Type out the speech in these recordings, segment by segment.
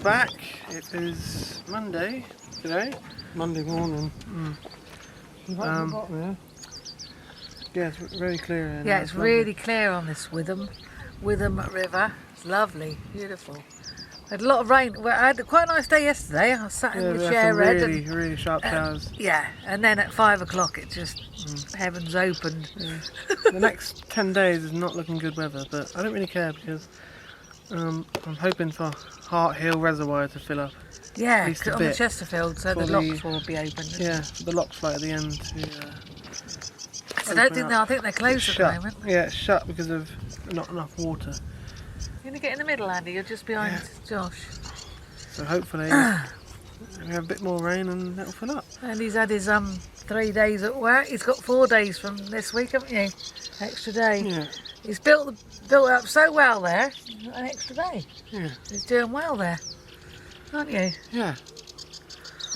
back. It is Monday today. Monday morning. Yeah, it's very clear here. Yeah, it's really clear on this Witham River. It's lovely, beautiful. Had a lot of rain. Well, I had quite a nice day yesterday. I sat in the chair red. Really sharp showers. Yeah, and then at 5 o'clock it just heavens opened. Yeah. The next 10 days is not looking good weather, but I don't really care because I'm hoping for Hart Hill Reservoir to fill up. Yeah, on the Chesterfield, so the locks will be open. Yeah, the locks right at the end. I think they're closed at the moment. Yeah, it's shut because of not enough water. You're going to get in the middle, Andy. You're just behind Josh. So hopefully we have a bit more rain and that'll fill up. And he's had his 3 days at work. He's got 4 days from this week, haven't you? Extra day. Yeah. He's built up so well there. An extra day. Yeah. He's doing well there, aren't you? Yeah.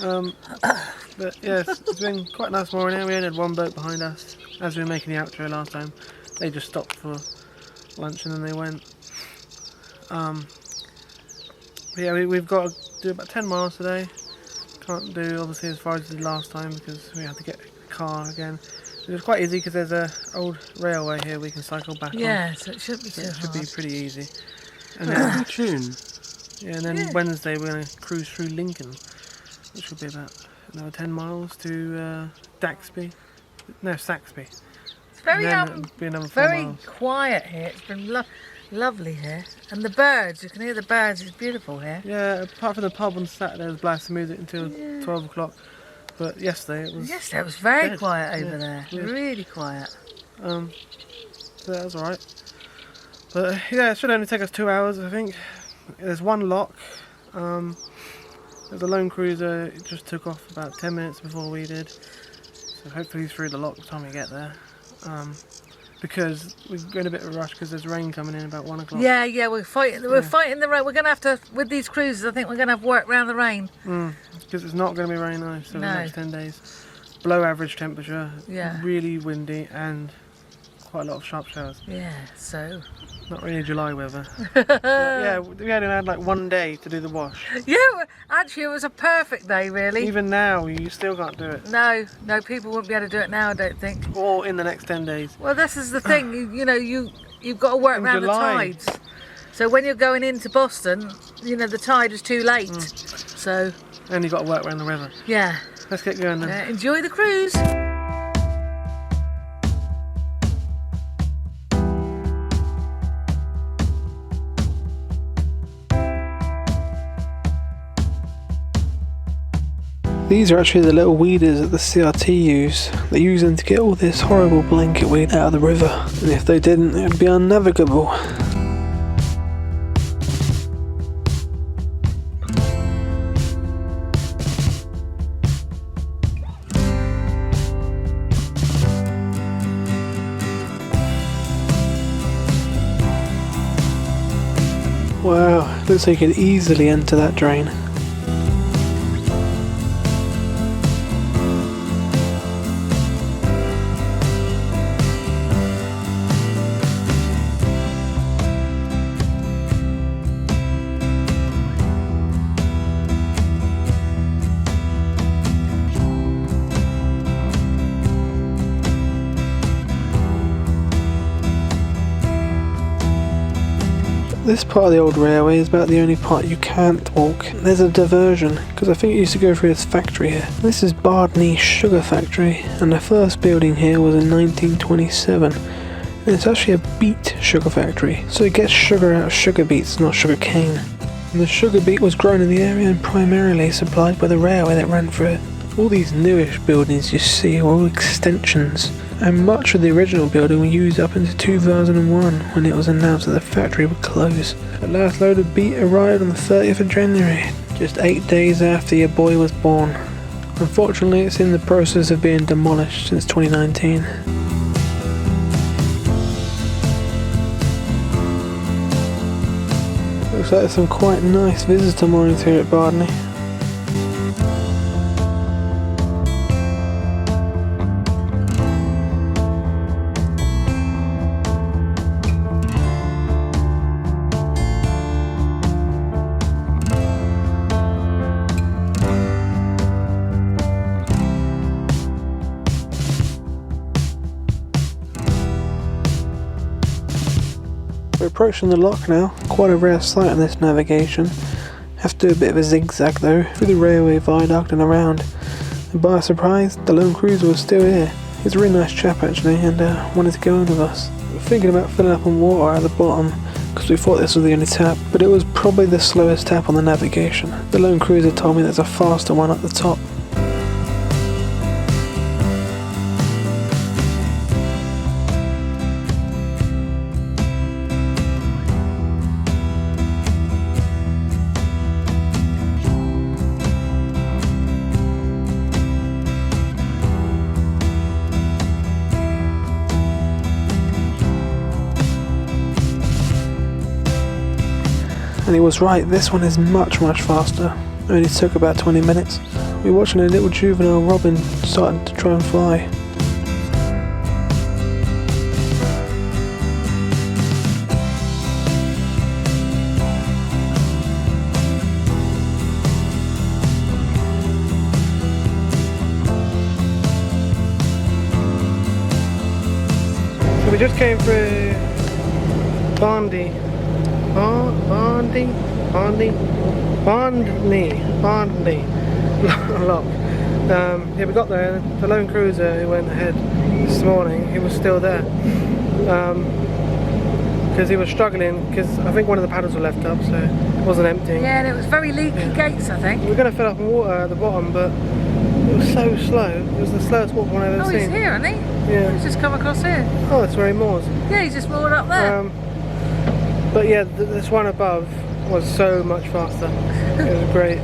But yeah, it's been quite a nice morning. We only had one boat behind us as we were making the outro last time. They just stopped for lunch and then they went. But yeah, we've got to do about 10 miles today. Can't do obviously as far as we did last time because we had to get a car again. It was quite easy because there's an old railway here we can cycle back on. Yeah, so it shouldn't be too hard. It should be pretty easy. And then tune. Yeah, and then Wednesday we're going to cruise through Lincoln, which will be about another 10 miles to Saxby. It's very quiet here. It's been lovely here, and the birds. You can hear the birds. It's beautiful here. Yeah, apart from the pub on Saturday, it was blast music until 12 o'clock. But yesterday it was very quiet over there. Really quiet. So that was alright. But yeah, it should only take us 2 hours, I think. There's one lock. There's a lone cruiser. It just took off about 10 minutes before we did. So hopefully through the lock by the time we get there. Because we're going a bit of a rush because there's rain coming in about 1 o'clock. Yeah, we're fighting the rain. We're going to have to, with these cruises, I think we're going to have work around the rain. Because it's not going to be very nice for the next 10 days. Below average temperature, really windy and quite a lot of sharp showers. Yeah, so... Not really July weather. But yeah, we only had like 1 day to do the wash. Yeah, actually it was a perfect day really. Even now, you still can't do it. No, people wouldn't be able to do it now, I don't think. Or in the next 10 days. Well, this is the thing, you've got to work around the tides. So when you're going into Boston, the tide is too late. So. And you've got to work around the weather. Yeah. Let's get going then. Enjoy the cruise. These are actually the little weeders that the CRT use. They use them to get all this horrible blanket weed out of the river. And if they didn't, it would be unnavigable. Wow, looks like you could easily enter that drain. This part of the old railway is about the only part you can't walk. There's a diversion, because I think it used to go through this factory here. This is Bardney Sugar Factory, and the first building here was in 1927. And it's actually a beet sugar factory, so it gets sugar out of sugar beets, not sugar cane. And the sugar beet was grown in the area and primarily supplied by the railway that ran through it. All these newish buildings you see are all extensions, and much of the original building was used up into 2001 when it was announced that the factory would close. The last load of beet arrived on the 30th of January, just 8 days after your boy was born. Unfortunately, it's in the process of being demolished since 2019. Looks like there's some quite nice visitor mornings here at Bardney. approaching the lock now, quite a rare sight on this navigation. Have to do a bit of a zigzag though, through the railway viaduct and around. And by surprise, the lone cruiser was still here. He's a really nice chap actually, and wanted to go in with us. We were thinking about filling up on water at the bottom, because we thought this was the only tap, but it was probably the slowest tap on the navigation. The lone cruiser told me there's a faster one at the top. And he was right, this one is much faster. It only took about 20 minutes. We were watching a little juvenile robin starting to try and fly. So we just came through Barney lock. Yeah, we got there. The lone cruiser who went ahead this morning, he was still there because he was struggling, because I think one of the paddles were left up, so it wasn't empty. Yeah, and it was very leaky gates, I think. We were going to fill up in water at the bottom, but it was so slow. It was the slowest walk one I've ever seen. Oh, he's here, isn't he? Yeah. He's just come across here. Oh, that's where he moors. Yeah, he's just moored up there. But yeah, this one above was so much faster. It was great.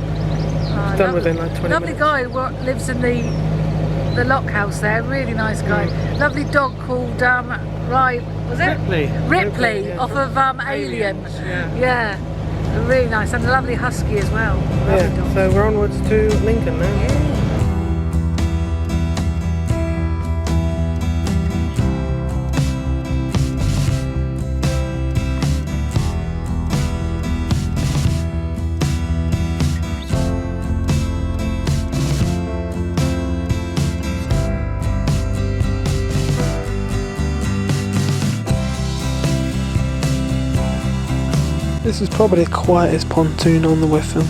Done within like 20 lovely minutes. guy lives in the lock house there. Really nice guy. Lovely dog called was it Ripley yeah. off of Alien. Yeah. Yeah, really nice, and a lovely husky as well. Lovely Yeah. dog. So we're onwards to Lincoln now. Yeah. This is probably the quietest pontoon on the Witham,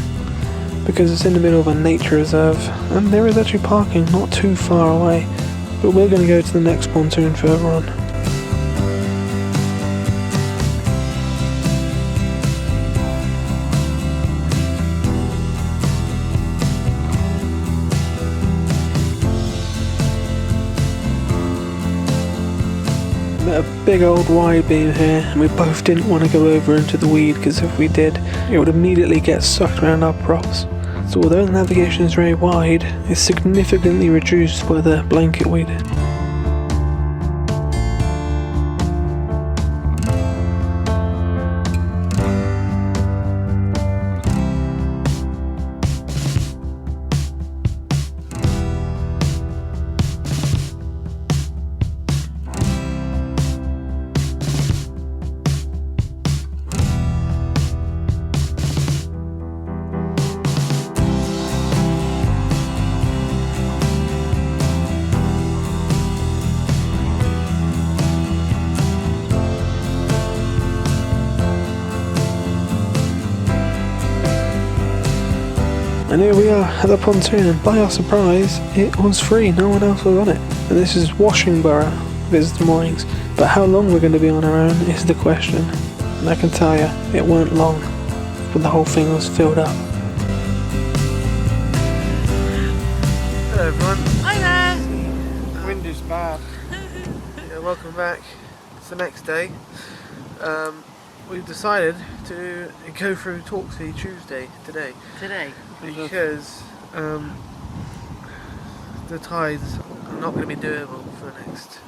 because it's in the middle of a nature reserve, and there is actually parking not too far away, but we're going to go to the next pontoon further on. Met a big old wide beam here, and we both didn't want to go over into the weed, because if we did, it would immediately get sucked around our props. So although the navigation is very wide, it's significantly reduced by the blanket weed. And here we are at the pontoon, and by our surprise, it was free, no one else was on it. And this is Washingborough visitor moorings, but how long we're going to be on our own is the question. And I can tell you, it weren't long, but the whole thing was filled up. Hello everyone. Hi there. The wind is bad. Yeah, welcome back. It's the next day. We've decided to go through Torksey Tuesday today. Because the tides are not going to be doable for the next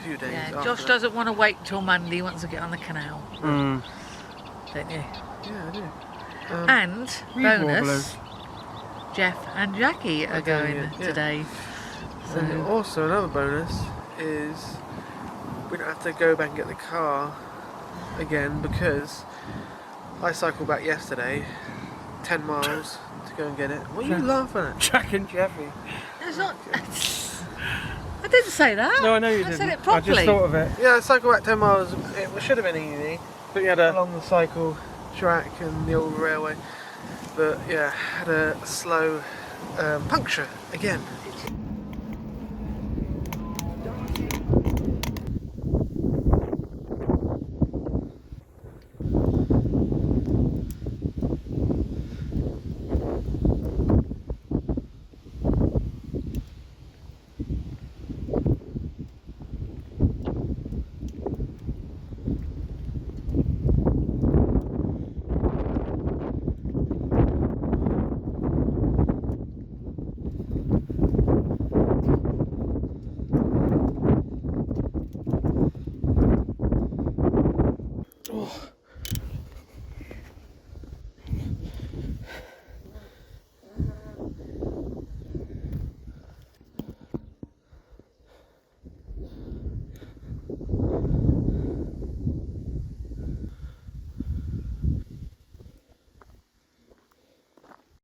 few days. Yeah, after Josh that. doesn't want to wait till Monday. He wants to get on the canal. Don't you? Yeah, I do. And bonus, Jeff and Jackie are going today. So And also another bonus is we don't have to go back and get the car again, because I cycled back yesterday 10 miles to go and get it. What are you laughing at? Jack and Jeffy. it's not. I didn't say that. No, I know you didn't. I said it properly. I just thought of it. Yeah, I cycled back 10 miles. It should have been easy. But you had along the cycle track and the old railway. But yeah, had a slow puncture again.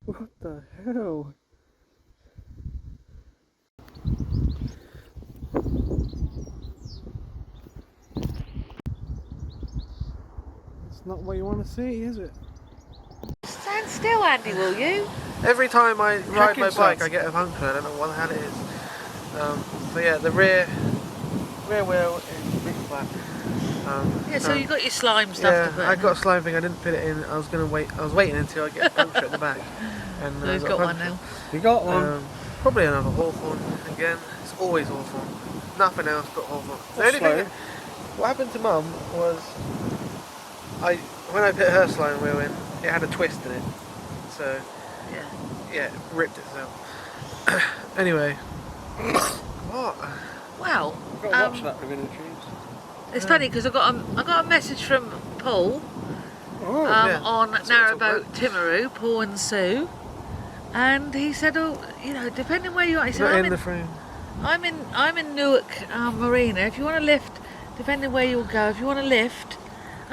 What the hell? It's not what you want to see, is it? Stand still, Andy, will you? Every time I ride my Cracking bike, stuff. I get a puncture. I don't know what the hell it is. But yeah, the rear wheel is pretty flat. Yeah, so you got your slime stuff to put I in. got a slime thing. I didn't fit it in. I was waiting until I get a puncture at the back. And So he's I got a one puncture. now. You got one. Probably another Hawthorn again. It's always Hawthorn. Nothing else but Hawthorn. The only slow. thing, what happened to Mum was, when I put her slime wheel in, it had a twist in it. So yeah, it ripped itself. Anyway, what? Well, You've got to watch that within the trees. it's funny because I got a message from Paul Oh, yeah. on That's what it's all Narrowboat about. Timaru, Paul and Sue, and he said, "Oh, you know, depending where you are," he said, Not "I'm in in the frame. I'm in Newark Marina. If you want to lift, depending where you'll go, if you want to lift,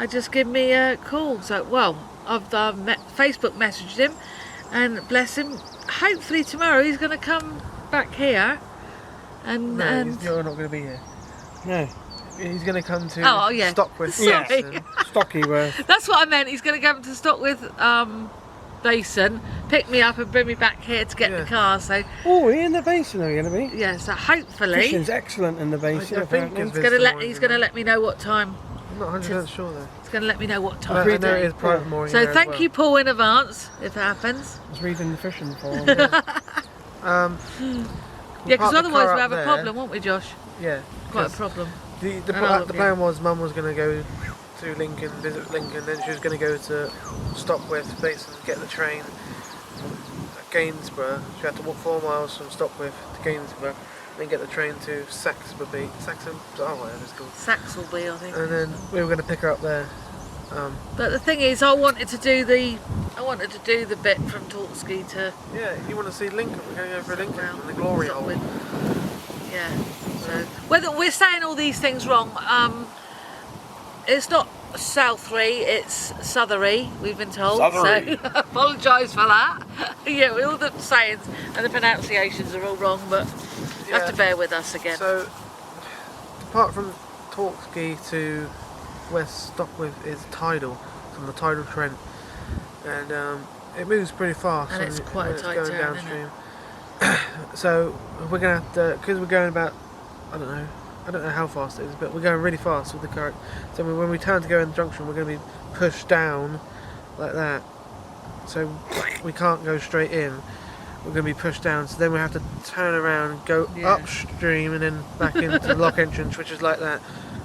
just give me a call." So, well, I've Facebook messaged him, and bless him. Hopefully tomorrow he's going to come back here, and You're not going to be here. No. He's going to come to Oh, yeah. Stockwith. Sorry. Basin. Stockyworth. that's what I meant. He's going to come to Stockwith Basin, pick me up and bring me back here to get Yeah. the car. So Oh, we're in the basin are you going to be? yeah, so hopefully Fishing's excellent in the basin, I think apparently. it's he's going to let me know what time. I'm not 100% sure though. He's going to let me know what I time. know it today. is private mooring So here as thank well. you, Paul, in advance if it happens. I was reading the fishing forum. Yeah, because park the otherwise car we up have a there. problem, won't we, Josh? Yeah. Quite a 'cause problem. The I'll plan was Mum was going to go to Lincoln, visit Lincoln, then she was going to go to Stockwith Basin, get the train at Gainsborough. She had to walk 4 miles from Stockwith to Gainsborough, then get the train to Saxby, whatever it's called. Saxelby, I think. And then we were going to pick her up there. But the thing is, I wanted to do the bit from Torksey to Yeah, you want to see Lincoln? We're going to go for Lincoln round and the glory hole. Stockwith. Yeah. So whether we're saying all these things wrong, it's not Southrey, it's Southrey. We've been told. Southrey. So apologise for that. Yeah, all the sayings and the pronunciations are all wrong, but you have to bear with us again. So, apart from Torksey to West Stockwith is Tidal, from the Tidal Trent, and it moves pretty fast. And it's quite a when tight going turn, isn't downstream. So we're gonna have to, because we're going about, I don't know how fast it is, but we're going really fast with the current. So when we turn to go in the junction, we're going to be pushed down like that. So we can't go straight in. We're going to be pushed down. So then we have to turn around, go Yeah. upstream, and then back into the lock entrance, which is like that.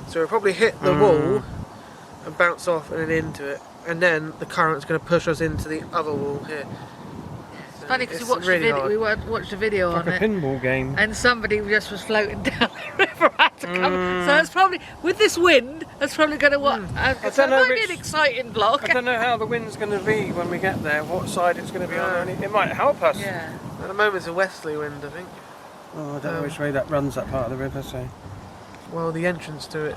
So we'll probably hit the wall and bounce off and then into it, and then the current's going to push us into the other wall here. It's funny because It's we watched really a video. hard. We watched a video Like on a it, pinball game. and somebody just was floating down the river. Had to come. So that's probably with this wind. That's probably going to what? So it don't know might be which- an exciting vlog. I don't know how the wind's going to be when we get there, what side it's going to be on. Or anything. It might help us. Yeah. At the moment it's a westerly wind, I think. Oh, I don't know which way that runs, that part of the river, so. Well, the entrance to it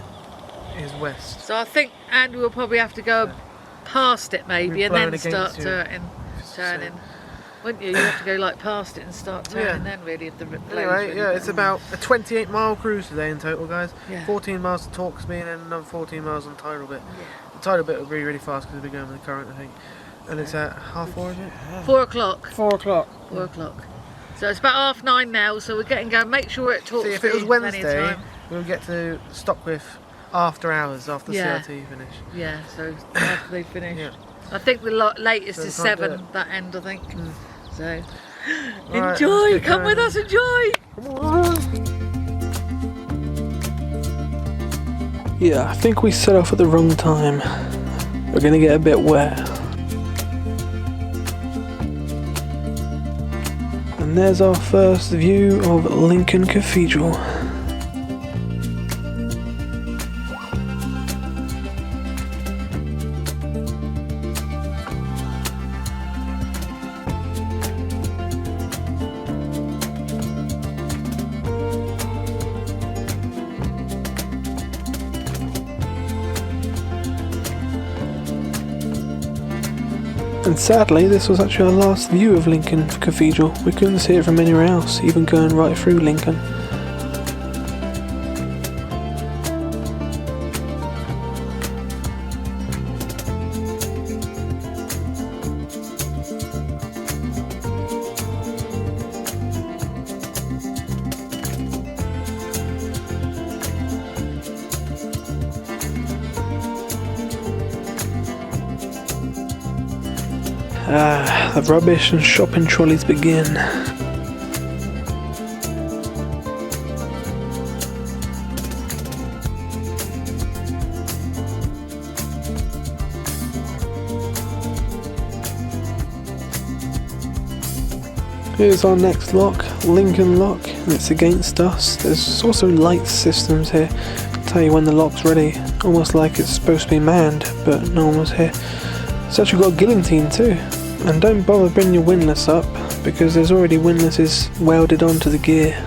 is west. So I think Andy will probably have to go past it maybe, We're and then blowing start against you. turning. Wouldn't you? You have to go like past it and start turning then really if the blows Anyway, really yeah, it's bad. about a 28-mile cruise today in total, guys. Yeah. 14 miles to Torksey and then another 14 miles on Tidal bit. Yeah. The tidal bit will be really fast because we'll be going with the current, I think. And it's at 4:30, is it? 4 o'clock. 4 o'clock. 4 o'clock. So it's about 9:30 now, so we're getting going. Make sure it talks. See, if it was Wednesday, we'll get to Stockwith after hours, after CRT finish. Yeah, so after they finish. Yeah. I think the latest So is we can't 7, do it. that end, I think. So, Right, enjoy! let's get Come with going. us, enjoy! Yeah, I think we set off at the wrong time. We're gonna get a bit wet. And there's our first view of Lincoln Cathedral. And sadly, this was actually our last view of Lincoln Cathedral. We couldn't see it from anywhere else, even going right through Lincoln. The rubbish and shopping trolleys begin. Here's our next lock, Lincoln Lock, and it's against us. There's also light systems here, tell you when the lock's ready, almost like it's supposed to be manned, but no one was here. It's actually got a guillotine too. And don't bother bringing your windlass up, because there's already windlasses welded onto the gear.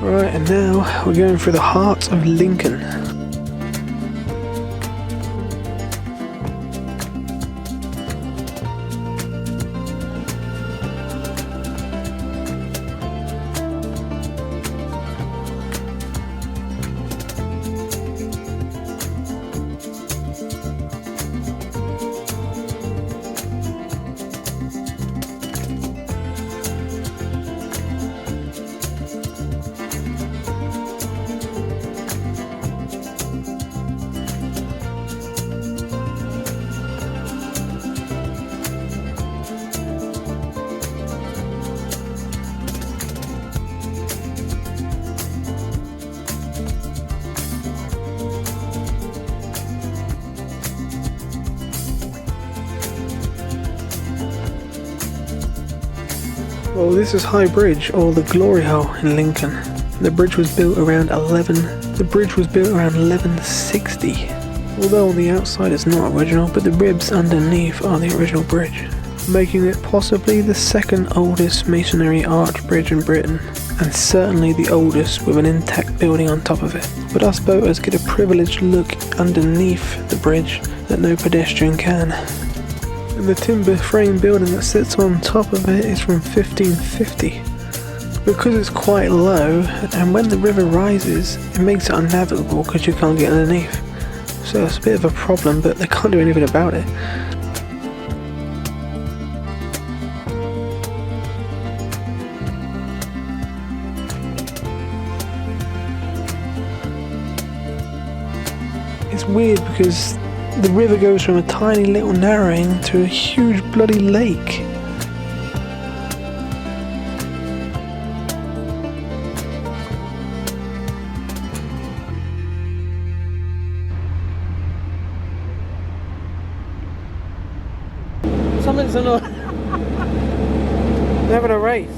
Right, and now we're going through the heart of Lincoln. Well, this is High Bridge, or the Glory Hole in Lincoln. The bridge was built around 1160. Although on the outside it's not original, but the ribs underneath are the original bridge, making it possibly the second oldest masonry arch bridge in Britain, and certainly the oldest with an intact building on top of it. But us boaters get a privileged look underneath the bridge that no pedestrian can. And the timber frame building that sits on top of it is from 1550. Because it's quite low, and when the river rises, it makes it unnavigable because you can't get underneath. So it's a bit of a problem, but they can't do anything about it. It's weird because the river goes from a tiny little narrowing to a huge bloody lake. Something's not. They're having a race.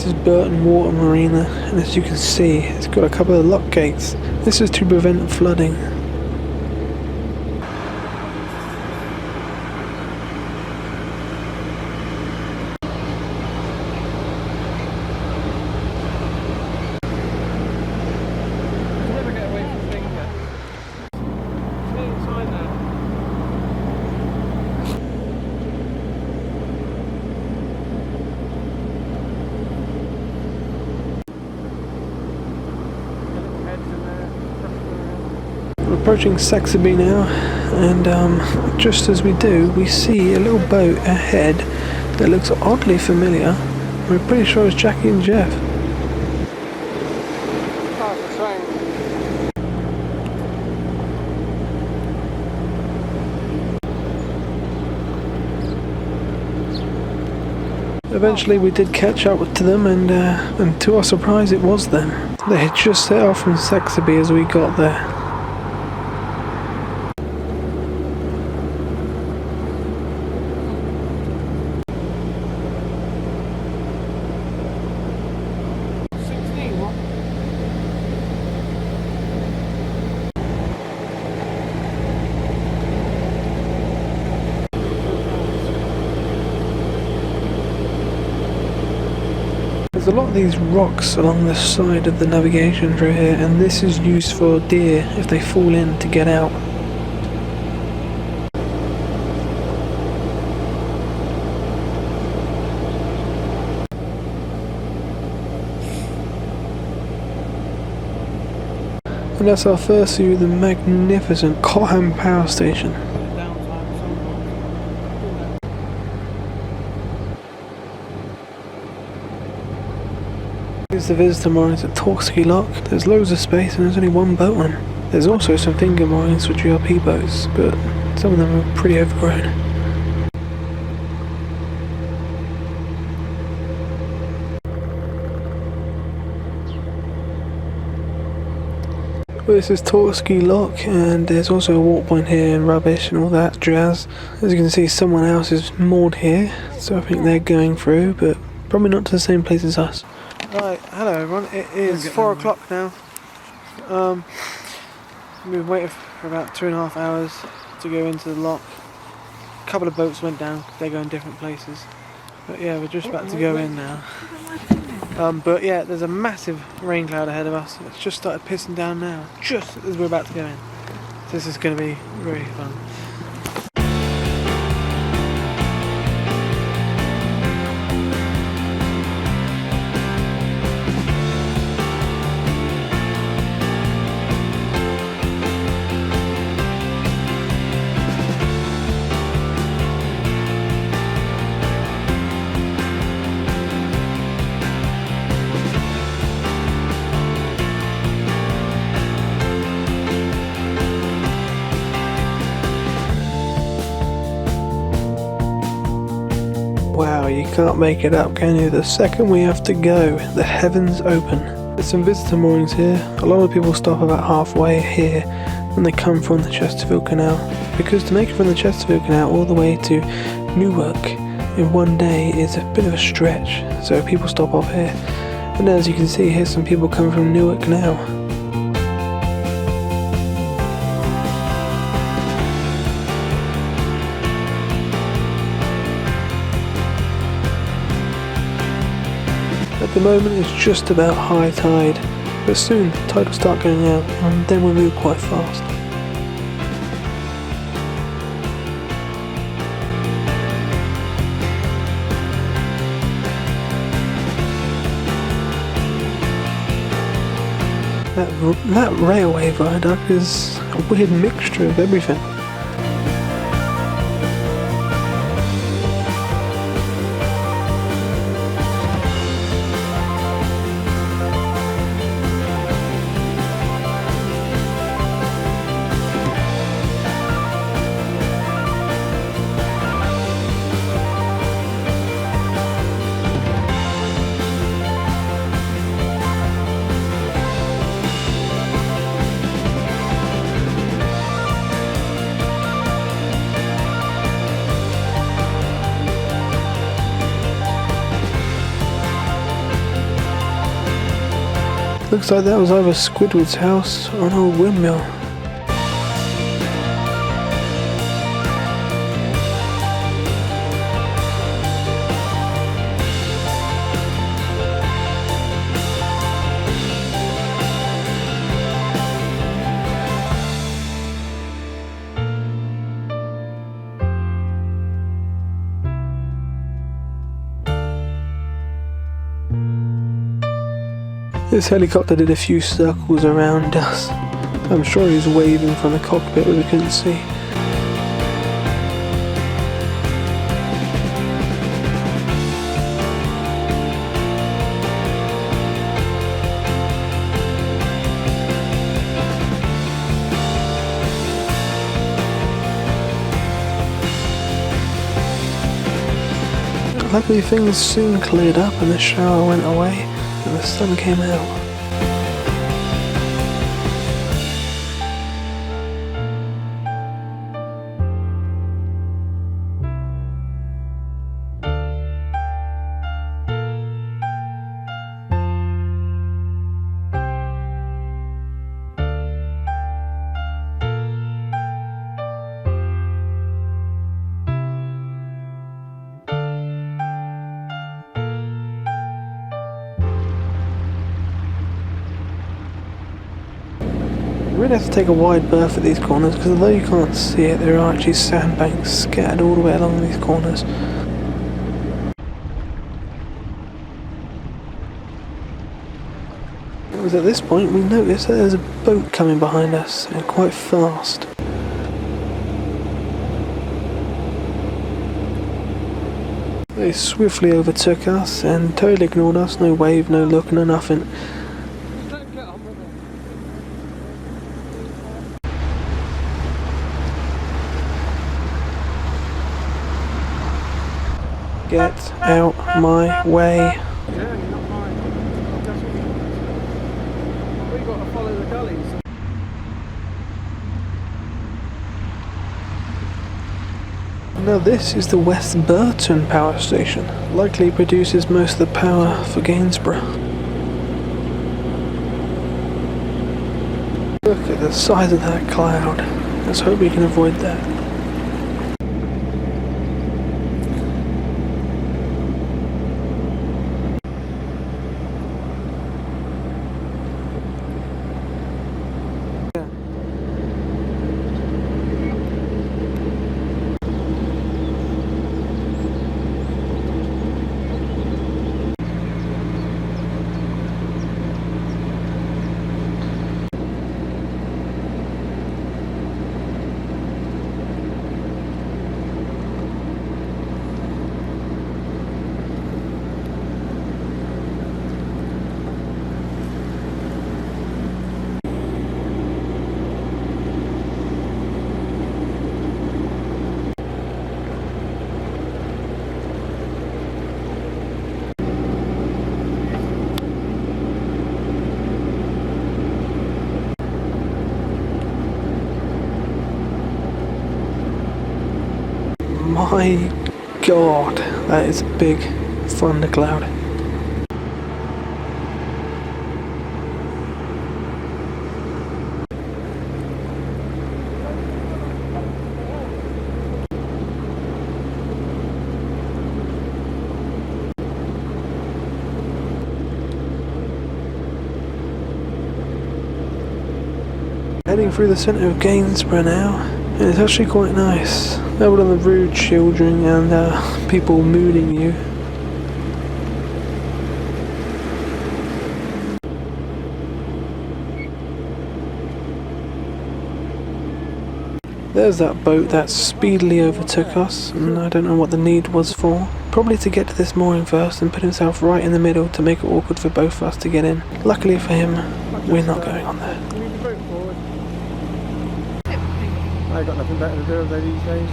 This is Burton Water Marina, and as you can see, it's got a couple of lock gates. This is to prevent flooding. We're approaching Saxby now, and just as we do, we see a little boat ahead that looks oddly familiar. We're pretty sure it's Jackie and Jeff. Eventually we did catch up to them, and to our surprise it was them. They had just set off from Saxby as we got there. There's a lot of these rocks along the side of the navigation through here, and this is used for deer if they fall in to get out. And that's our first view of the magnificent Cottham Power Station. Here's the visitor moorings at Torksey Lock. There's loads of space and there's only one boat on them. There's also some finger moorings for GRP boats, but some of them are pretty overgrown. Well, this is Torksey Lock, and there's also a walk point here and rubbish and all that jazz. As you can see, someone else is moored here, so I think they're going through, but probably not to the same place as us. Right, hello everyone, it is 4 o'clock now. We've waited for about 2.5 hours to go into the lock. A couple of boats went down, they're going different places. But yeah, we're just about to go in now. But yeah, there's a massive rain cloud ahead of us. It's just started pissing down now, just as we're about to go in. So this is going to be very fun. Wow, you can't make it up, can you? The second we have to go, the heavens open. There's some visitor moorings here. A lot of people stop about halfway here when they come from the Chesterfield Canal. Because to make it from the Chesterfield Canal all the way to Newark in one day is a bit of a stretch. So people stop off here. And as you can see, here's some people coming from Newark now. At the moment it's just about high tide, but soon the tide will start going out and then we'll move quite fast. That railway viaduct is a weird mixture of everything. Looks like that was either Squidward's house or an old windmill. This helicopter did a few circles around us. I'm sure he was waving from the cockpit, but we couldn't see. Luckily things soon cleared up and the shower went away and the sun came out. You really have to take a wide berth at these corners because although you can't see it, there are actually sandbanks scattered all the way along these corners. It was at this point we noticed that there's a boat coming behind us and quite fast. They swiftly overtook us and totally ignored us, no wave, no look, no nothing. Get out my way. Yeah, you're not mine. We've got to follow the gullies. Now this is the West Burton power station. Likely produces most of the power for Gainsborough. Look at the size of that cloud. Let's hope we can avoid that. My God, that is a big thundercloud. Heading through the centre of Gainsborough now, and it's actually quite nice. Other than the rude children and people mooning you. There's that boat that speedily overtook us, and I don't know what the need was for. Probably to get to this mooring first and put himself right in the middle to make it awkward for both of us to get in. Luckily for him, we're not going on there. Move the boat forward. I've got nothing better to do with they these days.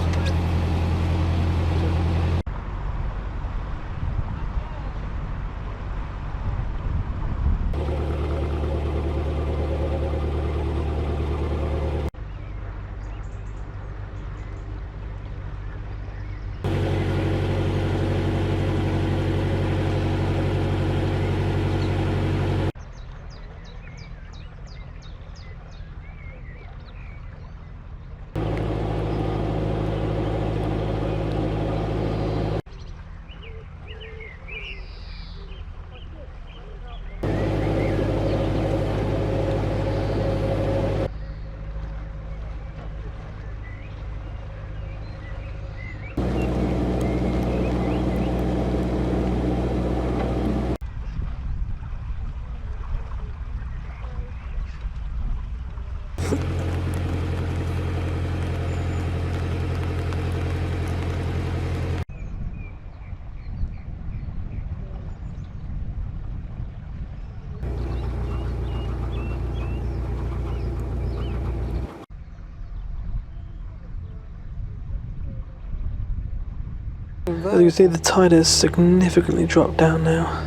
As you can see, the tide has significantly dropped down now.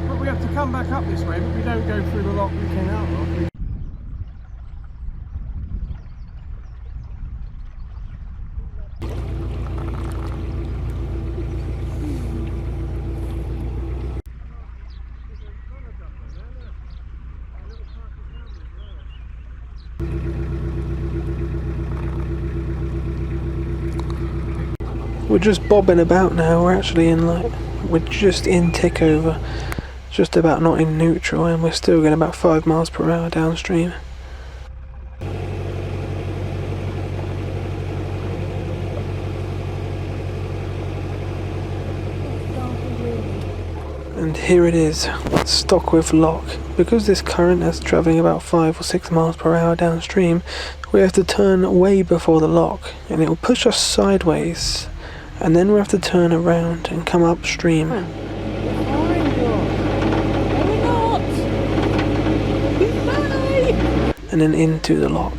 But we have to come back up this way, but we don't go through the lock, the canal lock. We're just bobbing about now. We're actually we're just in tick over, just about not in neutral, and we're still getting about 5 miles per hour downstream. And here it is, Stockwith Lock. Because this current is travelling about 5 or 6 miles per hour downstream, we have to turn way before the lock, and it will push us sideways. And then we have to turn around and come upstream. No, we're not. And then into the lock.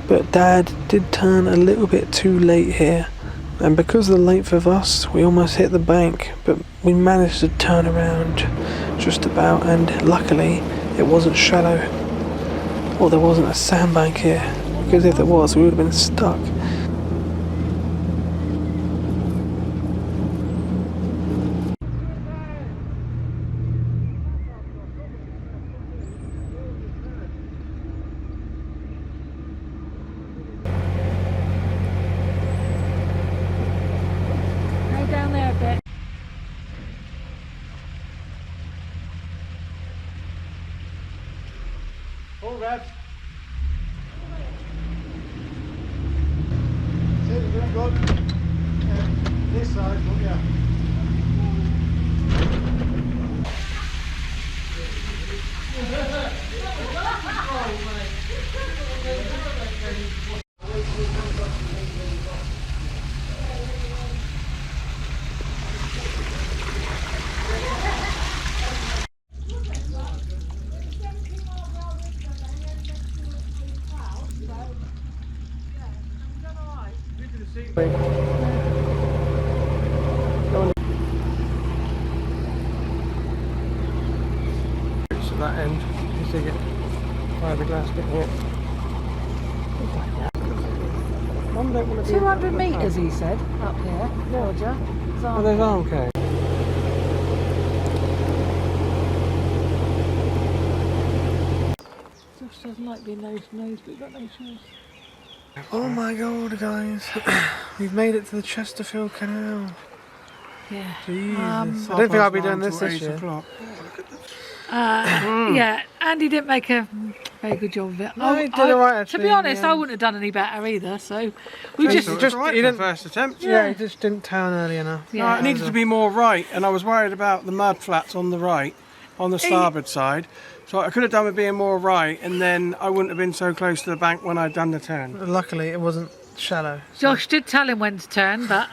But Dad did turn a little bit too late here. And because of the length of us, we almost hit the bank. But we managed to turn around just about. And luckily, it wasn't shallow. Or there wasn't a sandbank here. Because if there was, we would have been stuck. Down there a bit. All right. See, we're going to go this side, but yeah. So that end, you see it, fiberglass bit here. Mum don't want to 200 metres, he said, up here, Roger. Oh, there's arm cane. Just doesn't like being nose to nose, but we've got no choice. Oh my god, guys. We've made it to the Chesterfield Canal. Yeah. Jesus. I don't think I'll be doing this year. Yeah, Andy didn't make a very good job of it. No, he did alright actually. To be honest, I wouldn't have done any better either. So we Just right he for didn't. first attempt. Yeah, he just didn't turn early enough. Yeah. No, it needed to be more right, and I was worried about the mud flats on the right, on the starboard side. So I could have done with being more right, and then I wouldn't have been so close to the bank when I'd done the turn. Luckily, it wasn't shallow. Josh did tell him when to turn, but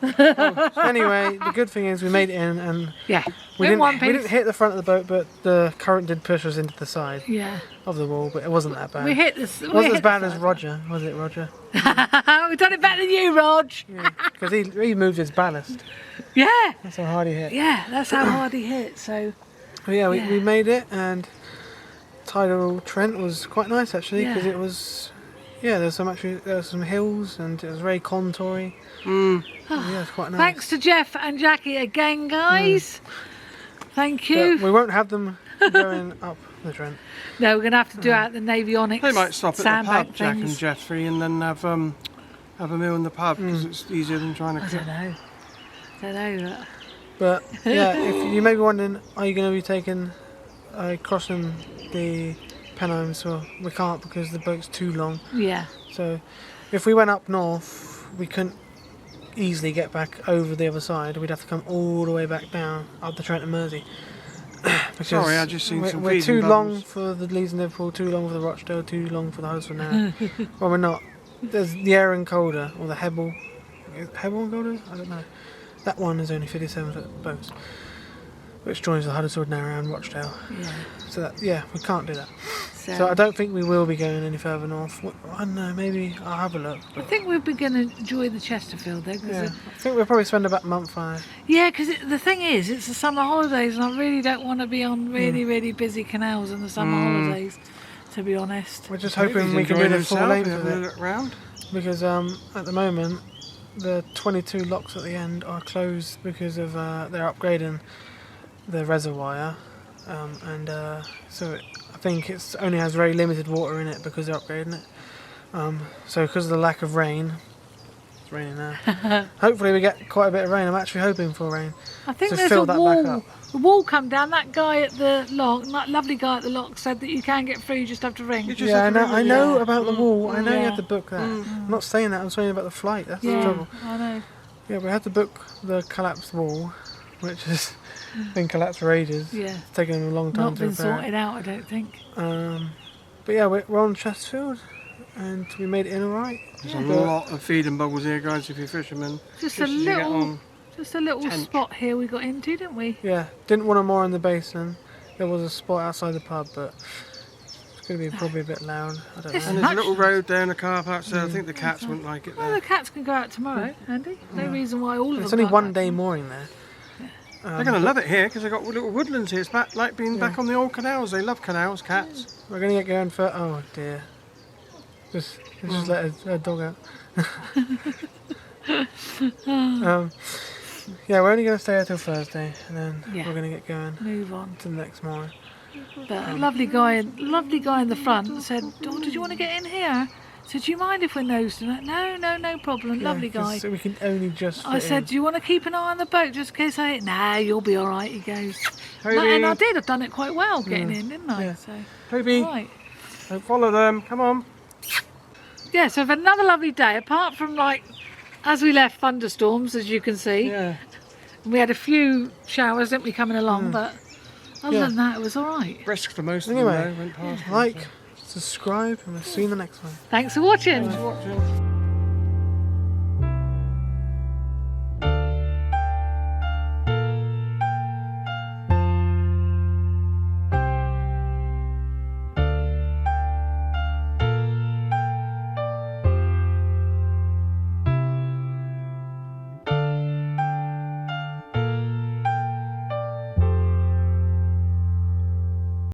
Anyway, the good thing is we made it in, and yeah, we in one didn't piece. hit the front of the boat, but the current did push us into the side Yeah, of the wall. But it wasn't that bad. we hit this. It wasn't as bad as Roger, was it, Roger? We've done it better than you, Rog. Because he moved his ballast. Yeah, That's how hard he hit. yeah, that's how hard he hit. So But yeah, Yeah. we made it, and Tidal Trent was quite nice actually, because Yeah. it was, there was some hills, and it was very contoury. Yeah, it's quite nice. thanks to Jeff and Jackie again, guys. Thank But you. we won't have them going up the Trent. No, we're gonna have to do out the Navionics. They might stop at the sandbank pub, Jack and things. Jeffrey, and then have a meal in the pub, because it's easier than trying to I cook. don't know. But yeah, if you may be wondering, are you going to be taking crossing the Pennines? Well, we can't because the boat's too long. Yeah. So if we went up north, we couldn't easily get back over the other side. We'd have to come all the way back down up the Trent and Mersey. Because Sorry, I just seen some we're feeding too bubbles. long for the Leeds and Liverpool, too long for the Rochdale, too long for the Huddersfield now. Well, we're not. There's the Aaron Calder, or the Hebel. Hebel and Calder? I don't know. That one is only 57 foot boats. which joins the Huddersfield Narrow and Rochdale. Yeah. So that, yeah, we can't do that. So I don't think we will be going any further north. I don't know, maybe I'll have a look. I think we're going to enjoy the Chesterfield though. Yeah, I think we'll probably spend about a month on it. Yeah, because the thing is, it's the summer holidays, and I really don't want to be on really busy canals in the summer holidays. To be honest, We're just hoping we can do the full length of it. Look round. Because at the moment, the 22 locks at the end are closed because of they're upgrading the reservoir, so I think it only has very limited water in it because they're upgrading it. So because of the lack of rain, it's raining now. Hopefully we get quite a bit of rain. I'm actually hoping for rain. I think to there's fill a that wall. back up. The wall come down. That guy at the lock, that lovely guy at the lock, said that you can get through. You just have to ring. Yeah, I know about the wall. I know you Yeah. have to book that. I'm not saying that. I'm saying about the flight. That's the Yeah, trouble. I know. Yeah, we had to book the collapsed wall, which has been collapsed for ages. Yeah. It's taken a long time Not to been repair. sorted out, I don't think. But yeah, we're on Chesterfield, and we made it in alright. There's a lot of feeding bubbles here, guys, if you're fishermen. Just as you get on. Just a little tent. spot here we got into, didn't we? Yeah, didn't want to moor in the basin. There was a spot outside the pub, but it's going to be probably a bit loud. I don't It's know. And there's a little road down the car park, so I think the cats wouldn't like it Well, there. the cats can go out tomorrow, Andy. No reason why all of them It's only can't one go day out. mooring there. They're going to love it here because they've got little woodlands here. It's back, like being back on the old canals. They love canals, cats. We're going to get going for... Oh dear. Just let a dog out. Yeah, we're only going to stay here till Thursday, and then Yeah. we're going to get going Move on. to the next morning. But a lovely guy in the front said, "Oh, did you want to get in here?" I said, "Do you mind if we're nosed tonight?" No problem. Lovely guy. So we can only just I fit said, in. "Do you want to keep an eye on the boat just in case I..." "Nah, you'll be all right." He goes. Toby. No, and I did. I've done it quite well getting in, didn't I? Yeah. So, Toby, right. don't follow them. Come on. Yeah. So, for another lovely day. Apart from as we left, thunderstorms, as you can see. Yeah. We had a few showers, didn't we, coming along? But other Yeah. than that, it was all right. Brisk for most of Anyway, them, though. Went past them, like, subscribe, and we'll see you in the next one. Thanks for watching. so. Thanks for watching.